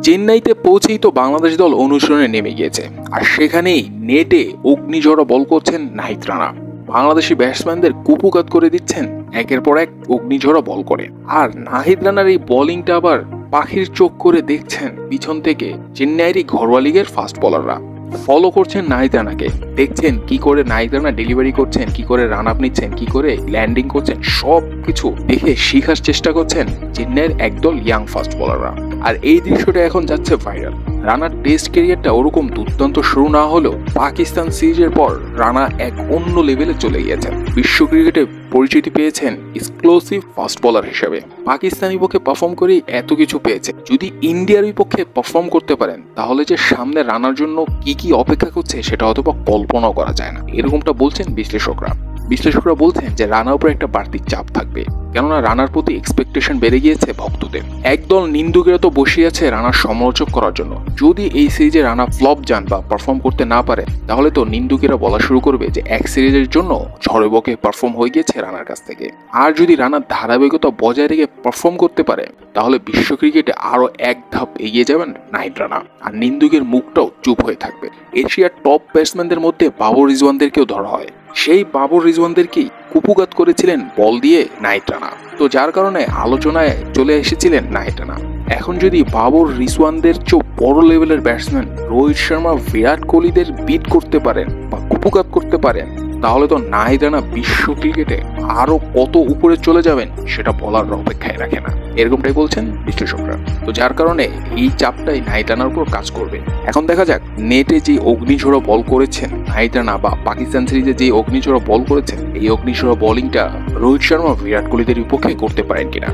চেন্নাইতে পৌঁছেই তো বাংলাদেশ দল অনুশীলনে নেমে গিয়েছে, আর সেখানেই নেটে অগ্নিঝড় বল করছেন নাহিদ রানা। বাংলাদেশি ব্যাটসম্যানদের কুপকাত করে দিচ্ছেন একের পর এক অগ্নিঝড় বল করে। আর নাহিদ রানার এই বোলিংটা আবার পাখির চোখ করে দেখছেন পিছন থেকে চেন্নাইয়েরই ঘরোয়া লিগের ফাস্ট বোলাররা। ফলো করছেন নাহিদ রানাকে, দেখছেন কি করে নাহিদ রানা ডেলিভারি করছেন, কি করে রান আপ নিচ্ছেন, কি করে ল্যান্ডিং করছেন, সব কিছু দেখে শিখার চেষ্টা করছেন চেন্নাইয়ের একদল ইয়াং ফাস্ট বোলাররা। আর এই দৃশ্যটা এখন যাচ্ছে ভাইরাল। রানার টেস্ট ক্যারিয়ারটা ওরকম দুর্দান্ত শুরু না হলেও পাকিস্তান সিরিজের পর রানা এক অন্য লেভেলে চলে গিয়েছেন। বিশ্ব ক্রিকেটে পরিচিতি পেয়েছেন এক্সপ্লোসিভ ফাস্ট বোলার হিসেবে। পাকিস্তানি পক্ষে পারফর্ম করেই এত কিছু পেয়েছে। যদি ইন্ডিয়ার বিপক্ষে পারফর্ম করতে পারেন তাহলে যে সামনে রানার জন্য কি কি অপেক্ষা করছে সেটা হয়তো বা কল্পনাও করা যায় না। এরকমটা বলছেন বিশ্লেষকরা। বিশ্লেষকরা বলছেন যে রানার উপর একটা বাড়তি চাপ থাকবে, কেননা রানার প্রতি এক্সপেকটেশন বেড়ে গিয়েছে ভক্তদের। একদল নিন্দুকেরা তো বসে আছে রানার সমালোচক করার জন্য। যদি এই সিরিজে রানা ফ্লপ যান বা পারফর্ম করতে না পারে তাহলে তো নিন্দুকেরা বলা শুরু করবে যে এক সিরিজের জন্য ঝড়ে বকে পারফর্ম হয়ে গিয়েছে রানার কাছ থেকে। আর যদি রানার ধারাবাহিকতা বজায় রেখে পারফর্ম করতে পারে তাহলে বিশ্ব ক্রিকেটে আরো এক ধাপ এগিয়ে যাবেন নাহিদ রানা, আর নিন্দুকের মুখটাও চুপ হয়ে থাকবে। এশিয়ার টপ ব্যাটসম্যানদের মধ্যে বাবর রিজওয়ানদেরকেও ধরা হয়, সেই বাবর রিজওয়ানদেরকেই কুপকাত করেছিলেন বল দিয়ে নাহিদ রানা। তো যার কারণে আলোচনায় চলে এসেছিলেন নাহিদ রানা। এখন যদি বাবর রিজওয়ানদের চেয়েও বড় লেভেলের ব্যাটসম্যান রোহিত শর্মা, বিরাট কোহলিদের বিট করতে পারেন বা কুপকাত করতে পারেন তাহলে তো নাহিদ রানা বিশ্ব ক্রিকেটে আরো কত উপরে চলে যাবেন সেটা বলার অপেক্ষায় রাখে না, এরকমটাই বলছেন বিশ্লেষকরা। তো যার কারণে এই চাপটাই নাহিদ রানার উপর কাজ করবে। এখন দেখা যাক নেটে যে অগ্নিঝড় বল করেছেন নাহিদ রানা বা পাকিস্তান সিরিজে যে অগ্নিঝড় বল করেছেন এই অগ্নিঝড় বোলিংটা রোহিত শর্মা, বিরাট কোহলিদের বিপক্ষে করতে পারেন কিনা।